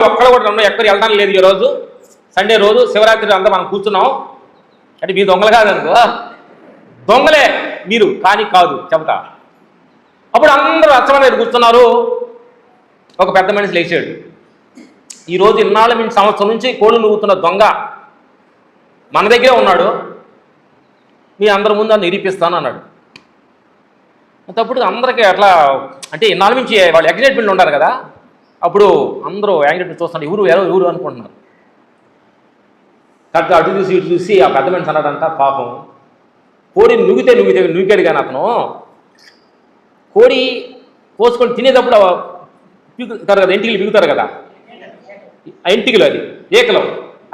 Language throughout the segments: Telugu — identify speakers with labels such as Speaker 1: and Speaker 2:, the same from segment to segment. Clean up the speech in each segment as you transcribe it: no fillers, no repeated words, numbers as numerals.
Speaker 1: ఒక్కడ కూడా నన్ను ఎక్కడ వెళ్ళడానికి లేదు. ఈరోజు సండే రోజు శివరాత్రి అంతా మనం కూర్చున్నాం అంటే మీ దొంగలు కాదనుకో, దొంగలే మీరు కానీ కాదు చెబుతా. అప్పుడు అందరూ అచ్చమనేది కూర్చున్నారు. ఒక పెద్ద మనిషి లేచాడు. ఈరోజు ఇన్నాళ్ళ మీ సంవత్సరం నుంచి కోళ్ళు నువ్వుతున్న దొంగ మన దగ్గరే ఉన్నాడు, మీ అందరి ముందు నన్ను నిరూపిస్తాను అన్నాడు. అప్పుడు అందరికీ అట్లా అంటే ఇన్నాళ్ళ నుంచి వాళ్ళు ఎగ్జైట్మెంట్ ఉంటారు కదా, అప్పుడు అందరూ యాంగ్జైట్మెంట్ చూస్తున్నారు, ఎవరు అనుకుంటున్నారు. కరెక్ట్గా అటు చూసి ఇటు చూసి ఆ పెద్ద మనిషి అన్నాడంట, పాపం కోడిని నువ్వుకాడు కానీ అతను కోడి కోసుకొని తినేటప్పుడు పీకుతారు కదా, ఎంటికలు పీకుతారు కదా, ఆ ఎంటికలు అది ఏకలు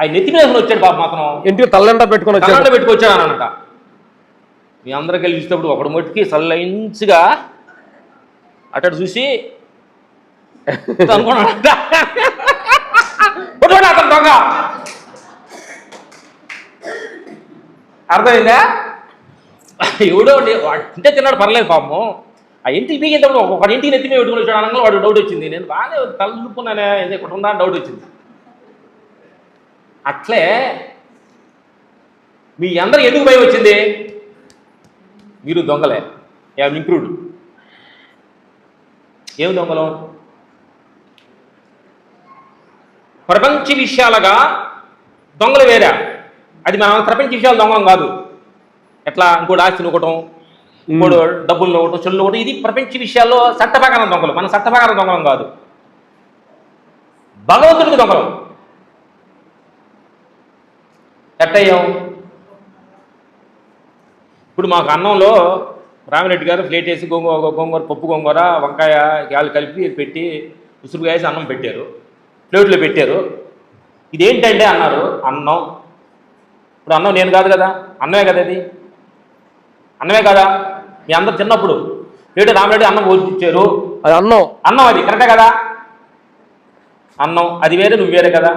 Speaker 1: అవి నెత్తి మీద వచ్చాడు పాపం అతను.
Speaker 2: ఇంటికి తల్లంట
Speaker 1: పెట్టుకొచ్చాడు అన్నట. మీ అందరూ కలిసి చూసేటప్పుడు ఒకడు మొట్టికి సల్లయించిగా అటు చూసి అనుకున్నాడంట, అతను దొంగ. అర్థమైందా? ఎవడో తింటే తిన్నాడు పర్లేదు పాపము. ఆ ఇంటికి పీకేటప్పుడు ఒక ఇంటికి నెత్తి మీద పెట్టుకుని వచ్చాడు అనగా వాడు డౌట్ వచ్చింది. నేను బాగానే తలుపుకున్నానే ఇక్కడ ఉందా అని డౌట్ వచ్చింది. అట్లే మీ అందరూ ఎందుకు భయం వచ్చింది? మీరు దొంగలే, ఇంక్లూడ్. ఏమి దొంగలు? ప్రపంచ విషయాలుగా దొంగలు వేరే, అది మనం ప్రపంచ విషయాలు దొంగలం కాదు. ఎట్లా ఇంకోటి ఆస్తిని ఒకటం, ఇంకోటి డబ్బులను ఒకటం, చెల్లు ఒకటం, ఇది ప్రపంచ విషయాల్లో చట్టప్రకారం దొంగలు. మన చట్టప్రకారం దొంగలం కాదు, భగవంతుడికి దొంగలం. ఎట్టయ్యాం? ఇప్పుడు మాకు అన్నంలో రామిరెడ్డి గారు ప్లేట్ వేసి గోంగూర పప్పు గోంగూర వంకాయ గాలి కలిపి పెట్టి ఉసురుగా వేసి అన్నం పెట్టారు, ప్లేట్లో పెట్టారు. ఇదేంటంటే అన్నారు, అన్నం. ఇప్పుడు అన్నం నేను కాదు కదా, అన్నమే కదా, అది అన్నమే కదా. మీ అందరు చిన్నప్పుడు ప్లేట్ రామిరెడ్డి అన్నం పోషించారు,
Speaker 2: అది అన్నం
Speaker 1: అది కరెక్టే కదా. అన్నం అది వేరే, నువ్వు వేరే కదా.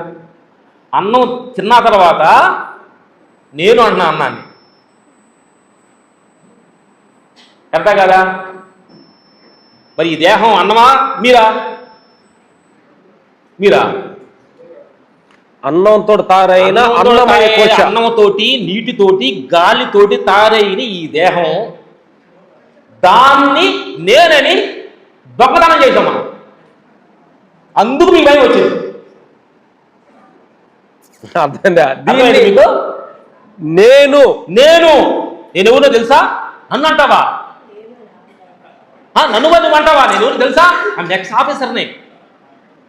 Speaker 1: అన్నం తిన్న తర్వాత నేను అంటున్నా అన్నాన్ని, కరెక్టా కదా? మరి ఈ దేహం అన్నమా మీరా?
Speaker 2: అన్నంతో తారైన
Speaker 1: అన్నంతోటి నీటితోటి గాలితోటి తారైన ఈ దేహం, దాన్ని నేనని దొంగతనం చేశాం మనం. అందుకు మీ భయం వచ్చింది. మీకు
Speaker 2: నేను
Speaker 1: ఎవరో తెలుసా? నన్ను అంటావా? నన్ను నువ్వు అంటావా? నేను ఎవరు తెలుసా? నెక్స్ట్ ఆఫీసర్ని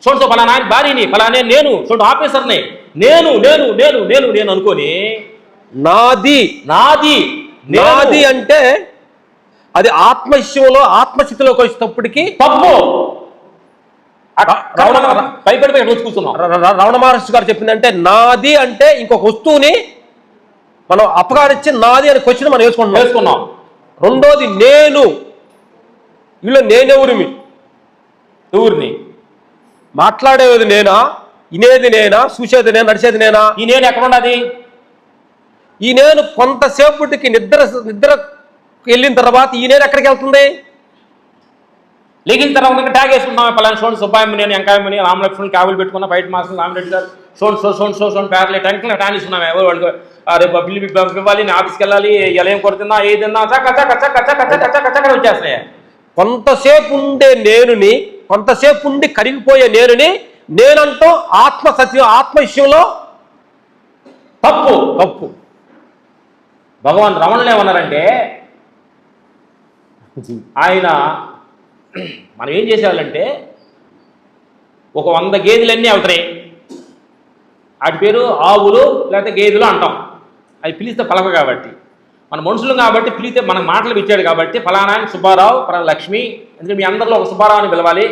Speaker 1: చూడు, ఫలానా భార్యని, ఫలానే నేను చూడు ఆఫీసర్ని, నేను నేను నేను నేను నేను అనుకోని
Speaker 2: నాది అంటే అది ఆత్మవిషయంలో ఆత్మస్థితిలోకి వచ్చేటప్పటికి
Speaker 1: తప్పు. భయపడిపోయి రోజు కూర్చున్నాం.
Speaker 2: రమణ మహర్షి గారు చెప్పిందంటే నాది అంటే ఇంకొక వస్తువుని మనం అపకారించి నాది అని క్వశ్చన్ మనం వేసుకున్నాం. రెండోది నేను, వీళ్ళు నేనెవరిని మాట్లాడేది నేనా, ఇనేది నేనా, చూసేది నేను, నడిచేది నేనా?
Speaker 1: ఈ నేను ఎక్కడున్నది?
Speaker 2: ఈ నేను కొంతసేపటికి నిద్ర వెళ్ళిన తర్వాత ఈ నేను ఎక్కడికి వెళ్తుంది?
Speaker 1: లెగిన తర్వాత ట్యాగ్ వేసుకుంటాం, పలానా సోన్ సుబ్బాయమ్మ, నేను ఎంకాయమ్మని, రామలక్ష్మణ్ క్యాబులు పెట్టుకున్న బయట మాసం రామిరెడ్డి గారు సోన్ పేర్లే ట్యాన్ ఇస్తున్నాం. ఎవరు వాళ్ళు రేపు బిల్లు ఇవ్వాలి, నేను ఆఫీస్కి వెళ్ళాలి, ఎలా ఏం కొడుతున్నా ఏదన్నా చక్క వచ్చేస్తున్నాయి.
Speaker 2: కొంతసేపు ఉండే నేనుని, కొంతసేపు ఉండి కరిగిపోయే నేనుని నేనంటూ ఆత్మసత్యం, ఆత్మ విషయంలో
Speaker 1: తప్పు. భగవాన్ రమణులు ఏమన్నారంటే, ఆయన మనం ఏం చేసేవాళ్ళంటే ఒక 100 గేదెలన్నీ అవుతున్నాయి, వాటి పేరు ఆవులు లేకపోతే గేదెలు అంటాం. అవి పిలిస్తే పలక కాబట్టి, మన మనుషులు కాబట్టి పిలిస్తే మనకు మాటలు ఇచ్చాడు కాబట్టి ఫలానా సుబ్బారావు, ఫలానా లక్ష్మి, ఎందుకంటే మీ అందరిలో ఒక సుబ్బారావు అని పిలవాలి,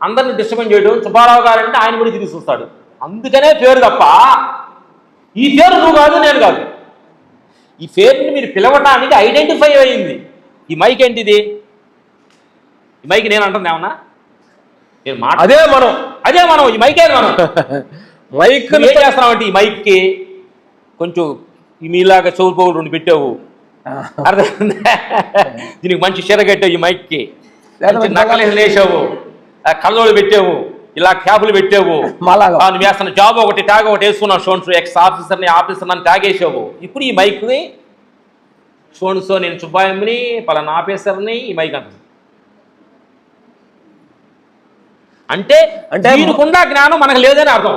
Speaker 1: అందరిని డిస్టర్బెన్స్ చేయడం. సుబ్బారావు గారు అంటే ఆయన కూడా తిరిగి చూస్తాడు, అందుకనే పేరు తప్ప ఈ పేరు నువ్వు కాదు, నేను కాదు. ఈ పేరుని మీరు పిలవటానికి ఐడెంటిఫై అయింది. ఈ మైక్ ఏంటిది? ఈ మైక్ నేను అంటుంది ఏమన్నా?
Speaker 2: అదే
Speaker 1: మనం ఈ మైకే మనం
Speaker 2: మైక్
Speaker 1: ఏం చేస్తున్నామంటే ఈ మైక్కి కొంచెం మీలాగా చెవులు పోగులు 2 పెట్టావు, అర్థమైందా? దీనికి మంచి చీర కట్టావు, ఈ మైక్కి నకలేసి లేచావు, కళ్ళోళ్ళు పెట్టావు, ఇలా క్యాబులు పెట్టావు,
Speaker 2: మాలాగా
Speaker 1: నువ్వు వేస్తున్న జాబ్ ఒకటి ట్యాగ్ ఒకటి వేసుకున్నావు, షోన్స్ ఎక్స్ ఆఫీసర్ని అని ట్యాగ్ వేసావు. ఇప్పుడు ఈ మైక్ని షోన్స్ నేను సుబ్బాయమ్మని పలానా ఆఫీసర్ని ఈ మైక్ అంటుంది. అంటే దీనికుండా జ్ఞానం మనకు లేదని అర్థం.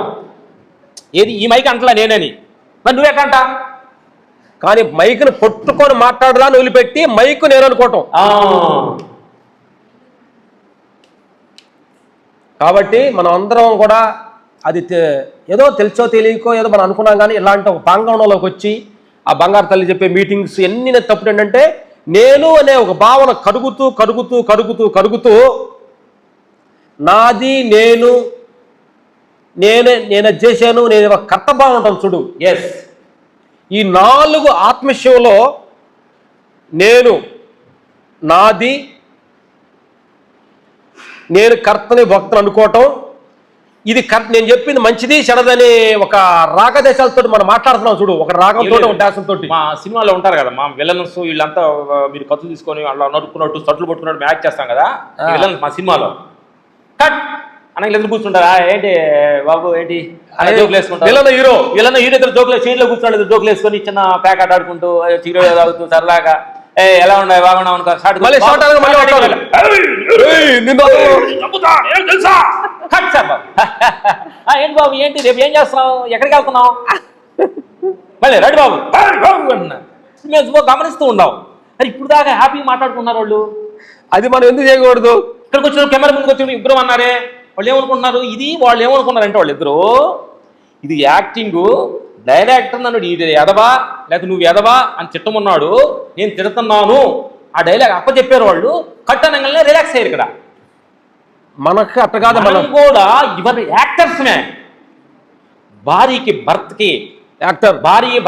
Speaker 1: ఏది ఈ మైక్ అంటలా నేనని, మరి నువ్వెట్టంట?
Speaker 2: కానీ మైక్ను పట్టుకొని మాట్లాడదాన్ని వదిలిపెట్టి మైక్ నేను అనుకోవటం. కాబట్టి మనం అందరం కూడా అది ఏదో తెలుసో తెలియకో ఏదో మనం అనుకున్నాం, కానీ ఇలాంటి ఒక ప్రాంగణంలోకి వచ్చి ఆ బంగారు తల్లి చెప్పే మీటింగ్స్ ఎన్ని తప్పుడు ఏంటంటే నేను అనే ఒక భావన కడుగుతూ కడుగుతూ కడుగుతూ కడుగుతూ నాది నేను చేశాను, నేను ఒక కర్తభావం ఉంటాను చూడు.
Speaker 1: ఎస్,
Speaker 2: ఈ 4 ఆత్మశయంలో నేను, నాది, నేను కర్తని భక్తులు అనుకోవటం, ఇది నేను చెప్పింది మంచిది చెడదని ఒక రాగదేశాలతో మనం మాట్లాడుతున్నాం చూడు. ఒక రాగంతో ఒక డాసంతో.
Speaker 1: మా సినిమాలో ఉంటారు కదా మా విలన్స్, వీళ్ళంతా మీరు కత్తులు తీసుకొని అలా నరుక్కున్నట్టు సట్లు పట్టుకున్నట్టు యాక్ట్ చేస్తాం కదా విలన్స్ మా సినిమాలో. కట్ అనగా ఎదురు కూర్చుంటారా, ఏంటి బాబు ఏంటి జోకులు వేసుకుంటారు. విలన్ హీరో ఇద్దరు జోకులు చైర్లో కూర్చున్నాడు, జోకులు వేసుకొని చిన్న ప్యాకెట్ ఆడుకుంటూ చీర తాగుతూ సరదాగా ఎలా ఉన్నాయి బాగున్నావు అనుకో. ఏంటి బాబు ఏంటి రేపు ఏం చేస్తున్నావు, ఎక్కడికి వెళ్తున్నావు, మళ్ళీ రెడీ బాబు అంటున్నారు. మేము గమనిస్తూ ఉన్నాం. మరి ఇప్పుడు దాకా హ్యాపీ మాట్లాడుకున్నారు వాళ్ళు.
Speaker 2: అది మనం ఎందుకు చేయకూడదు?
Speaker 1: ఇక్కడికి వచ్చిన కెమెరా ముందుకు వచ్చి ఇద్దరు అన్నారే, వాళ్ళు ఏమనుకుంటున్నారు, ఇది వాళ్ళు ఏమనుకున్నారంటే వాళ్ళిద్దరు ఇది యాక్టింగ్, డైరెక్టర్ నన్ను ఇది ఎదవా లేకపోతే నువ్వు ఎదవా అని తిట్టమన్నాడు, నేను తిడుతున్నాను ఆ డైలాగ్ అప్పచెప్పారు వాళ్ళు. కట్టనంగానే రిలాక్స్ అయ్యారు. ఇక్కడ
Speaker 2: మనకు అట్ట కాదు, మనం
Speaker 1: కూడా ఇవన్నీ యాక్టర్స్నే. భార్యకి భర్తకి యాక్టర్, భార్య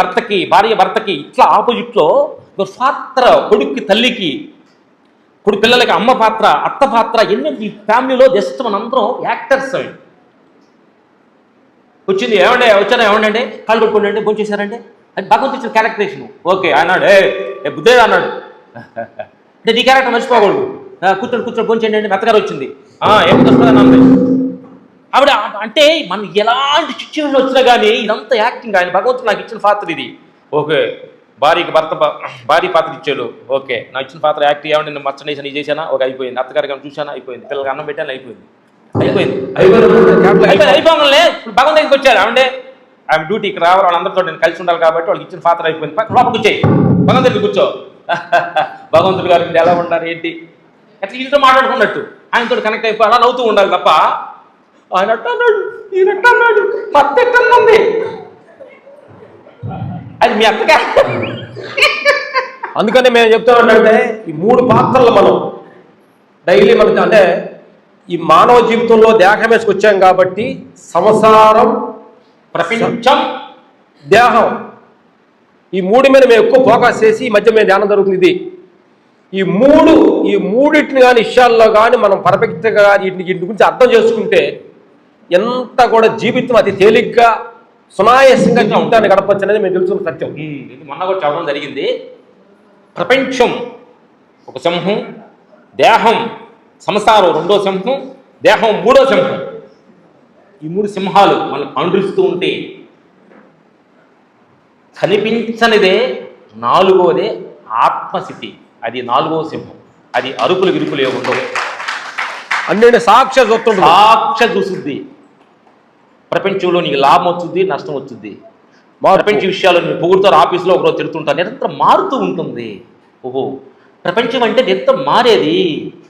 Speaker 1: భర్తకి ఇట్లా ఆపోజిట్లో పాత్ర, కొడుక్కి తల్లికి, ఇప్పుడు పిల్లలకి అమ్మ పాత్ర, అత్త పాత్ర, ఎన్ని ఈ ఫ్యామిలీలో జస్ట్ మనందరం యాక్టర్స్. వచ్చింది ఏమండే వచ్చారా, ఏమండే కాళ్ళు కొట్టుకోండి, భోజనం చేశారంటే అది భగవంతు ఇచ్చిన క్యారెక్టరేషన్. ఓకే అన్నాడు, ఏ బుద్ధేదా అన్నాడు. అంటే నీ క్యారెక్టర్ మర్చిపోకూడదు, కూర్చొని భోజనం చేయండి, మెత్తగారు వచ్చింది ఏమి వస్తుందని అంది ఆవిడ. అంటే మనం ఎలాంటి సిచ్యువేషన్ వచ్చినా కానీ ఇదంతా యాక్టింగ్. ఆయన భగవంతుడు నాకు ఇచ్చిన పాత్ర ఇది. ఓకే, భార్య పాత్ర ఇచ్చాడు. ఓకే, నాకు ఇచ్చిన పాత్ర యాక్టింగ్ ఏమంటే నేను మచ్చనేసాను, ఇది చేశానా, ఓకే అయిపోయింది. అత్తగారికి చూశానా, అయిపోయింది. పిల్లలకి అన్నం పెట్టాను, అయిపోయింది. అయిపోగానే ఇప్పుడు భగవంతు దగ్గరికి వచ్చారు. ఏమంటే ఆమె డ్యూటీకి రావాలి, వాళ్ళందరితో నేను కలిసి ఉండాలి కాబట్టి వాళ్ళకి ఇచ్చిన పాత్ర అయిపోయింది. లోపలికి వచ్చాయి, భగవంతు దగ్గర కూర్చో. భగవంతుడు గారు మీరు ఎలా ఉన్నారు ఏంటి ఎట్లా ఇంట్లో మాట్లాడుకున్నట్టు ఆయనతో కనెక్ట్ అయిపోయి అలా నవ్వుతూ ఉండాలి తప్ప ఆయన అన్నాడు ఈయనట్టు అన్నాడు పత్త ఎట్టుంది అది మీ అత్తగా.
Speaker 2: అందుకని మేము చెప్తామంటే ఈ 3 పాత్రలు మనం డైలీ మనకి అంటే ఈ మానవ జీవితంలో దేహం వేసుకొచ్చాం కాబట్టి సంసారం,
Speaker 1: ప్రపంచం,
Speaker 2: దేహం, ఈ 3 మీద మేము ఎక్కువ ఫోకస్ చేసి ఈ మధ్య మేము ధ్యానం జరుగుతుంది. ఈ మూడింటిని కానీ విషయాల్లో కానీ మనం పర్ఫెక్ట్గా వీటి గురించి అర్థం చేసుకుంటే ఎంత కూడా జీవితం అతి తేలిగ్గా సునాయాసంగా జీవితాన్ని గడపచ్చు అనేది మేము తెలుసుకున్న సత్యం.
Speaker 1: ఇది మొన్న కూడా చెప్పడం జరిగింది. ప్రపంచం ఒక సింహం, దేహం సంసారం 2వ సింహం, దేహం 3వ సింహం. ఈ 3 సింహాలు మనం పండిస్తూ ఉంటే కనిపించనిదే 4వదే ఆత్మస్థితి. అది 4వ సింహం. అది అరుపులు గిరుపులు ఏముండవు,
Speaker 2: అన్నీ సాక్షి
Speaker 1: చూస్తుంది. ప్రపంచంలో నీకు లాభం వచ్చింది, నష్టం వచ్చింది. ప్రపంచ విషయాలు నేను పొగుడుతారు, ఆఫీస్లో ఒకరోజు తిడుతుంటారు, నిరంతరం మారుతూ ఉంటుంది. ఓహో, ప్రపంచం అంటే నిరంతరం మారేది,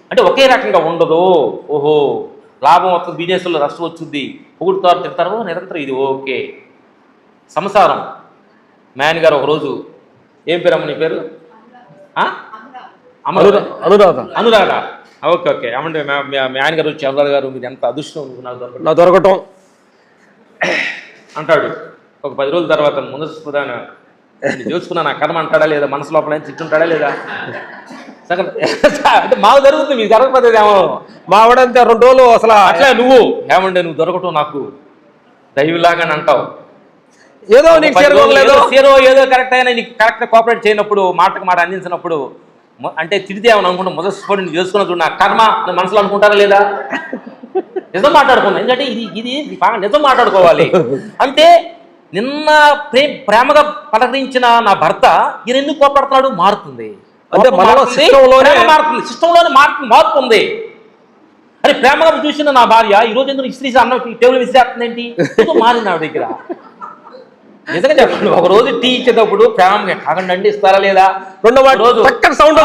Speaker 1: అంటే ఒకే రకంగా ఉండదు. ఓహో, లాభం వస్తుంది, బిజినెస్లో నష్టం వచ్చింది, పొగుడుతారు, తిడతారు, నిరంతరం ఇది ఓకే. సంసారం మ్యాన్ గారు ఒకరోజు, ఏం పేరు అమ్మ నీ పేరు? అనురాధ. ఓకే ఓకే ఏమంటే మీ ఆయన గారు వచ్చి అనురాధ గారు మీరు ఎంత అదృష్టం నాకు
Speaker 2: దొరకటం
Speaker 1: అంటాడు. ఒక 10 రోజుల తర్వాత ముందు చూసుకున్నా నా కర్మ అంటాడా లేదా, మనసు లోపల తిట్టుంటాడా లేదా, అంటే మాకు జరుగుతుంది, మీకు జరగకపోతే ఏమో.
Speaker 2: మావిడంతే 2 రోజులు అసలు
Speaker 1: అట్లా నువ్వు ఏమంటే నువ్వు దొరకటం నాకు దైవలాగానే అంటావు.
Speaker 2: ఏదో నీకు
Speaker 1: ఏదో కరెక్ట్ అయినా నీకు కరెక్ట్ కోఆపరేట్ చేయనప్పుడు, మాటకు మాట అందించినప్పుడు, అంటే తిడితే ఏమని అనుకుంటా మొదటి నువ్వు చేసుకున్న చూడు నా కర్మ అని మనసులో అనుకుంటారా లేదా? నిజం మాట్లాడుకున్నాం. ఎందుకంటే ఇది ఇది బాగా నిజం మాట్లాడుకోవాలి. అంటే నిన్న ప్రేమగా పలకరించిన నా భర్త ఈయన ఎందుకు కోపడుతున్నాడు? మారుతుంది.
Speaker 2: అంటే మనలో సిస్టంలోనే
Speaker 1: మారుతుంది, సిస్టంలోనే మార్పు ఉంది. అరే ప్రేమగా చూసిన నా భార్య ఈ రోజు ఎందుకు ఇస్త్రీ అన్న టేబుల్ విసిరేస్తుంది ఏంటి? మారింది ఆవిడ దగ్గర. నిజంగా చెప్పండి, ఒక రోజు టీ ఇచ్చేటప్పుడు ప్రేమగా తాగండి అండి ఇస్తారా లేదా? రెండవ రోజు
Speaker 2: సౌండ్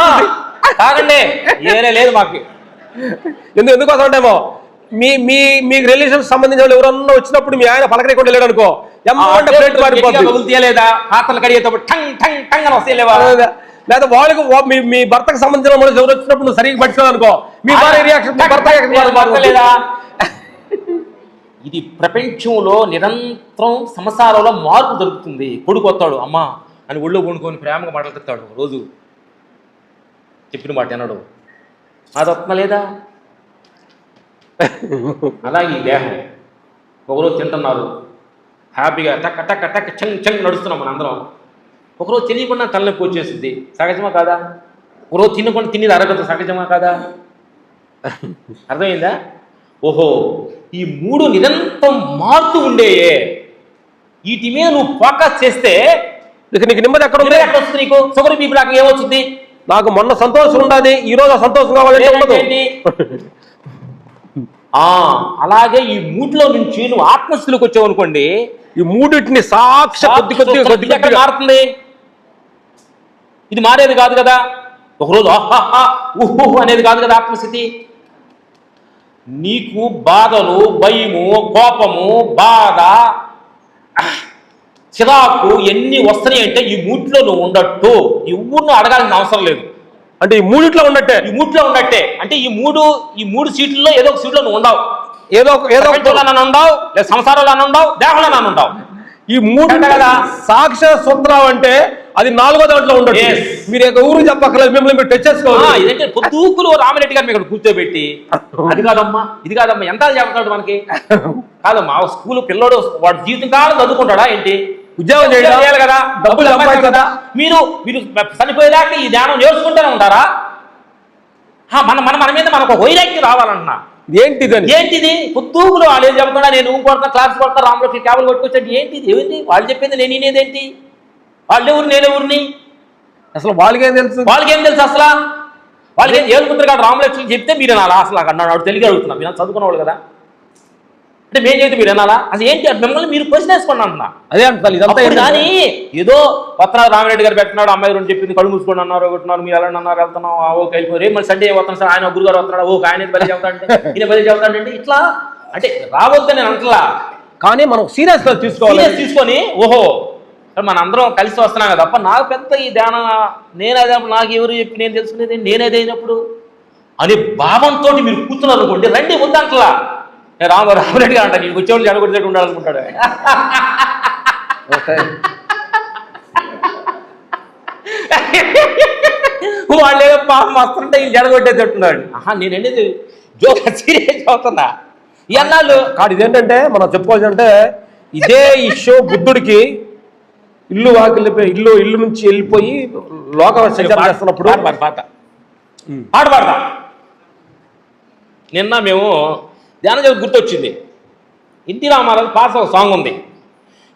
Speaker 1: తాగండి ఏనే లేదు మాకు.
Speaker 2: ఎందుకోసం అంటేమో మీకు రిలేషన్ సంబంధించిన వాళ్ళు ఎవరన్నా వచ్చినప్పుడు మీ ఆయన పలకరేకుండా వెళ్ళాడు అనుకో,
Speaker 1: తీయలేదా? పాత్రలు కడిగేటప్పుడు టంగ్ టంగ్ టంగ్ అని వస్తే లేవా?
Speaker 2: లేదా వాళ్ళకి మీ భర్తకు సంబంధించిన వాళ్ళు ఎవరు వచ్చినప్పుడు నువ్వు సరిగ్గా పట్టినావు అనుకో, మీ భార్య రియాక్షన్ భర్త లేదా? ఇది ప్రపంచంలో నిరంతరం సంసారంలో మార్పు జరుగుతుంది. కొడుకు వస్తాడు అమ్మా అని ఒళ్ళో కొనుక్కొని ప్రేమగా మాట్లాడుతాడు. రోజు చెప్పిన మాట అన్నాడు, అది వస్తున్నా లేదా? అలాగే ఈ దేహం ఒకరోజు తింటున్నారు హ్యాపీగా టక్ టక్ టక్ చంగ్ చంగ్ నడుస్తున్నాం మన అందరం. ఒకరోజు తెలియకుండా తలనొప్పి వచ్చేసింది. సహజమా కాదా? ఒకరోజు తినకుండా తినేది అరగదు. సహజమా కాదా? అర్థమైందా? ఓహో, ఈ మూడు నిరంతరం మారుతూ ఉండేయే. వీటి మీద నువ్వు ఫోకస్ చేస్తే నీకు నెమ్మది ఎక్కడ ఉంది?
Speaker 1: వస్తుంది నీకు షుగర్ బీపీ నాకు ఏమొచ్చింది?
Speaker 2: నాకు మొన్న సంతోషం ఉండాలి, ఈ రోజు సంతోషం కావాలంటే
Speaker 1: అలాగే ఈ మూడులో నుంచి నువ్వు ఆత్మస్థితిలోకి వచ్చావు అనుకోండి,
Speaker 2: ఈ మూడింటిని కొద్ది
Speaker 1: మారుతుంది. ఇది మారేది కాదు కదా. ఒకరోజు ఆహా ఊహు అనేది కాదు కదా ఆత్మస్థితి. నీకు బాధలు, భయము, కోపము, బాధ, చిరాకు ఎన్ని వస్తున్నాయి అంటే ఈ మూటిలో నువ్వు ఉండట్టు. ఎవరిని అడగాల్సిన అవసరం లేదు.
Speaker 2: అంటే ఈ మూడిట్లో ఉన్నట్టే,
Speaker 1: అంటే ఈ మూడు సీట్లలో ఏదో ఒక సీట్లో నువ్వు ఉండవు.
Speaker 2: ఏదో
Speaker 1: నన్ను ఉండవు, లేదా సంసారంలో నన్ను ఉండవు, దేహంలో నన్ను ఉండవు.
Speaker 2: ఈ మూడు కదా సాక్ష్య సూత్రం అంటే అది 4వ దాంట్లో ఉండదు. మీరు ఊరు చెప్పక్కర్లేదు, మిమ్మల్ని మీరు టచ్ చేసుకోవాలి.
Speaker 1: ఇదంటే పొద్దుకులు రామిరెడ్డి గారిని ఇక్కడ కూర్చోబెట్టి అది కాదమ్మా ఇది కాదమ్మా ఎంత చెప్తాడు మనకి? కాదమ్మా స్కూల్ పిల్లడు వాడు జీవితం కాలం చదువుకుంటాడా ఏంటి? ఉద్యోగం చేయాలి కదా, డబ్బులు సంపాదించాలి కదా. మీరు చనిపోయేదాకా ఈ ధ్యానం నేర్చుకుంటూనే ఉంటారా? మన మీద మనకు వైరాగ్యం రావాలన్నా. ఏంటిది పొద్దుకులు వాళ్ళు ఏం చెప్తున్నా, నేను కొడతా క్లాస్ కొడతా, రాములకి క్యాబులు కొట్టుకొచ్చాడు. ఏంటి వాళ్ళు చెప్పేది నేను వినేదేంటి? వాళ్ళెవరు నేనెవరిని?
Speaker 2: అసలు వాళ్ళకేం తెలుసు
Speaker 1: అసలు? వాళ్ళకేం ఏలుకుంటారు కాదు. రామలక్ష్మి చెప్తే మీరు అనాలా? అసలు అన్నాడు తెలుగు అడుగుతున్నా, మీరు చదువుకున్నవాళ్ళు కదా. అంటే మేము చేస్తే మీరు అనాలా? అసలు ఏంటి మిమ్మల్ని మీరు క్వశ్చన్ వేసుకోండి అంటున్నా.
Speaker 2: అదే అంటారు ఇదంతా.
Speaker 1: కానీ ఏదో పత్రాలు రామిరెడ్డి గారు పెట్టినాడు, అమ్మాయి రెండు చెప్పింది, కళ్ళు మూసుకోండి అన్నారు, ఒకటిన్నారు, మీరు ఎలా అన్నారు, వెళ్తున్నాం, ఓకే వెళ్ళిపోయి రేపు మళ్ళీ సండే వస్తాను సార్, ఆయన గురుగారు వస్తున్నాడు, ఓకే ఆయన బలి చెబుతాడంటే ఈయన బలి చెబుతాడంటే ఇట్లా అంటే రావద్దని నేను అంటలా.
Speaker 2: కానీ మనం సీరియస్గా
Speaker 1: తీసుకొని ఓహో మన అందరం కలిసి వస్తున్నాం కదా తప్ప నాకు పెద్ద ఈ ధ్యానం నేనేదైనప్పుడు నాకు ఎవరు చెప్పి నేను తెలుసుకునేది నేనేదైనప్పుడు అనే భావంతో మీరు కూర్చున్నారు అనుకోండి, రండి వద్దంటలా. నేను రామరెడ్డి గారు అంట నీకు వచ్చేవాళ్ళు జడగొట్టేట్టు ఉండాలనుకుంటాడు. వాళ్ళేదో పాపం వస్తుంటే వీళ్ళు జడగొట్టేటట్టున్నాడు. నేనండి జోక్ సీరియస్ అవుతున్నా. ఈ అన్నాళ్ళు
Speaker 2: కాదు. ఇదేంటంటే మనం చెప్పుకోవాల్సిందంటే ఇదే ఇష్యూ బుద్ధుడికి ఇల్లు నుంచి వెళ్ళిపోయి లోక చేస్తున్నప్పుడు
Speaker 1: పాట పాడతా. నిన్న మేము ధ్యానం చేసి గుర్తొచ్చింది. ఎన్టీ రామారావు పాట ఒక సాంగ్ ఉంది.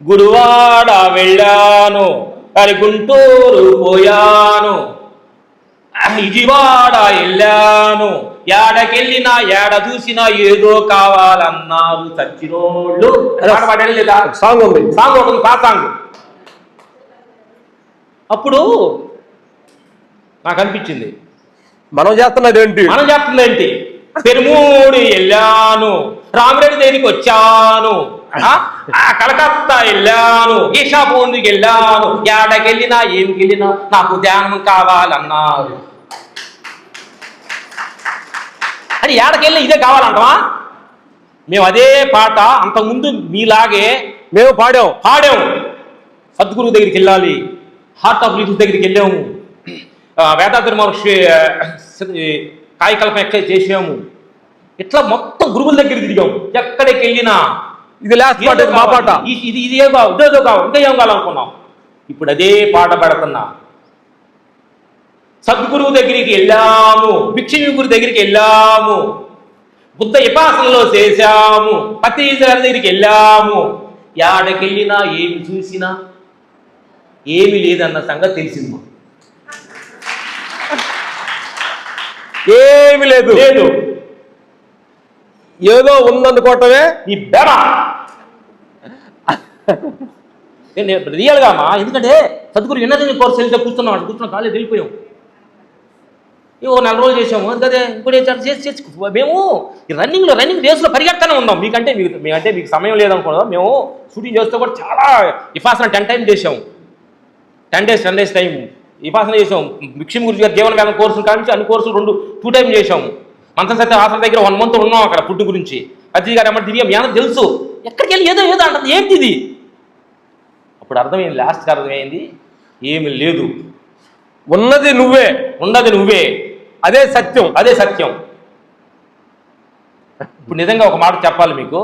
Speaker 1: గుడివాడ వెళ్ళాను, అది గుంటూరు పోయాను, ఇజివాడ వెళ్ళాను, ఏడకెళ్ళినా ఏడ చూసినా ఏదో కావాలన్నారు చచ్చినోళ్ళు. లేదా
Speaker 2: సాంగ్ ఉంది,
Speaker 1: పాత సాంగ్. అప్పుడు నాకు అనిపించింది
Speaker 2: మనం చేస్తున్నది ఏంటి? పెరుమూడి వెళ్ళాను, రామిరెడ్డి దగ్గరికి వచ్చాను, కలకత్తా వెళ్ళాను, ఈషాపూర్కి వెళ్ళాను, ఏడకెళ్ళినా ఏమికెళ్ళినా నాకు ధ్యానం కావాలన్నారు. అని ఏడకెళ్ళినా ఇదే కావాలంటావా? మేము అదే పాట అంతకుముందు మీలాగే మేము పాడాము.
Speaker 1: సద్గురువు దగ్గరికి వెళ్ళాలి, హార్ట్ ఆఫ్ లీడర్స్ దగ్గరికి వెళ్ళాము, వేదాద్రి మహర్షి కాయకల్పం ఎక్సైజ్ చేసాము, ఇట్లా మొత్తం గురువుల దగ్గర తిరిగాము. ఎక్కడికి వెళ్ళినా
Speaker 2: ఇది లాస్ట్ పాట, మా పాట,
Speaker 1: ఇది ఏం కావు, ఇదేదో కావు, ఇంకా ఏం కావాలనుకున్నాం. ఇప్పుడు అదే పాట పెడుతున్నా. సద్గురువు దగ్గరికి వెళ్ళాము, భిక్షుని గురి దగ్గరికి వెళ్ళాము, బుద్ధ విపాసనలో చేశాము, పత్రిజగారి దగ్గరికి వెళ్ళాము, యాడకెళ్ళినా ఏమి చూసినా ఏమీ లేదన్న సంగతి తెలిసింది.
Speaker 2: ఏమి లేదు,
Speaker 1: లేదు,
Speaker 2: ఏదో ఉందనుకోవటమే
Speaker 1: ఈ బెడ. రియల్గా అమ్మా, ఎందుకంటే సద్గురు విన్నది కోర్సు వెళ్తే కూర్చున్నాం కాలేజ్ వెళ్ళిపోయాం. ఓ 4 రోజులు చేసాము, అదే ఇంకోటి చేసి మేము ఈ రన్నింగ్ రేసులో పరిగెడతానే ఉన్నాం. మీకంటే మీకు సమయం లేదనుకున్నాం. మేము షూటింగ్ చేస్తే కూడా చాలా విపాసన 10 టైమ్స్ చేసాము. 10 days టైం విపాసన చేసాం. భిక్షం గురించి గారు జీవన వేదం కోర్సులు కానీ అన్ని కోర్సులు 2 టైమ్స్ చేసాము. మంత్ర సత్య హాస్టల్ దగ్గర 1 month ఉన్నాం అక్కడ ఫుడ్ గురించి. పత్రిక గారు అమ్మ తిరిగి మీ తెలుసు, ఎక్కడికి వెళ్ళి ఏదో అంటుంది, ఏంటి ఇది? అప్పుడు అర్థమైంది, లాస్ట్కి అర్థమైంది, ఏమి లేదు,
Speaker 2: ఉన్నది నువ్వే,
Speaker 1: అదే సత్యం. ఇప్పుడు నిజంగా ఒక మాట చెప్పాలి మీకు,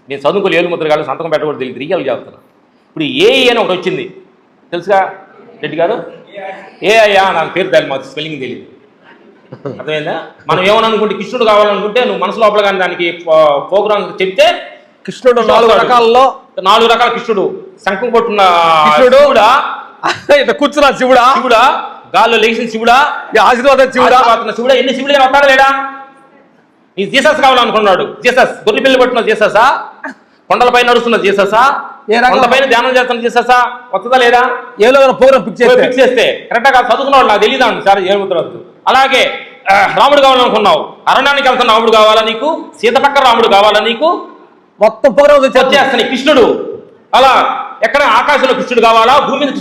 Speaker 1: నేను చదువుకోలు ఏలుముద్ర కాదు, సంతకం పెట్టకూడదు, తెలియదు, రియల్ చెప్తాను. ఇప్పుడు ఏఐ అని ఒకటి వచ్చింది, తెలుసుగా రెడ్డి గారు? అయ్యా నాకు పేరు తెలియదు, మాకు స్పెల్లింగ్ తెలియదు. అర్థమైందా? మనం ఏమని అనుకుంటే కృష్ణుడు కావాలనుకుంటే నువ్వు మనసు లోపల కానీ దానికి ప్రోగ్రామ్ చెప్తే
Speaker 2: కృష్ణుడు 4 రకాలలో
Speaker 1: 4 రకాల కృష్ణుడు. శంఖం కొట్టున్న
Speaker 2: కృష్ణుడు, ఇట్లా కూర్చున్న శివుడా,
Speaker 1: గాల్లో లేచిన శివుడా,
Speaker 2: ఆశీర్వాదం
Speaker 1: శివుడా, ఎన్ని శివుడు వస్తాడా లేడా? నీ జీసస్ కావాలనుకున్నాడు, జీసస్ గొర్రె పిల్లలు పట్టిన జీససా, కొండలపై నడుస్తున్న జీససా, కొండపైన ధ్యానం చేస్తున్న జీససా, వస్తుందా లేదా?
Speaker 2: ఏదో ప్రోగ్రామ్ ఫిక్స్ చేస్తే
Speaker 1: కరెక్ట్గా చదువుకున్నాడు, నాకు తెలియదా సార్ ఏముద్రవద్దు. అలాగే రాముడు కావాలనుకున్నావు, అరణ్యానికి వెళ్తున్న రాముడు కావాలా నీకు, సీత పక్క రాముడు కావాలా నీకు,
Speaker 2: మొత్తం ప్రోగ్రామ్
Speaker 1: వచ్చేస్తాను కృష్ణుడు. అలా ఎక్కడ ఆకాశంలో కృష్ణుడు కావాలా, భూమి మీద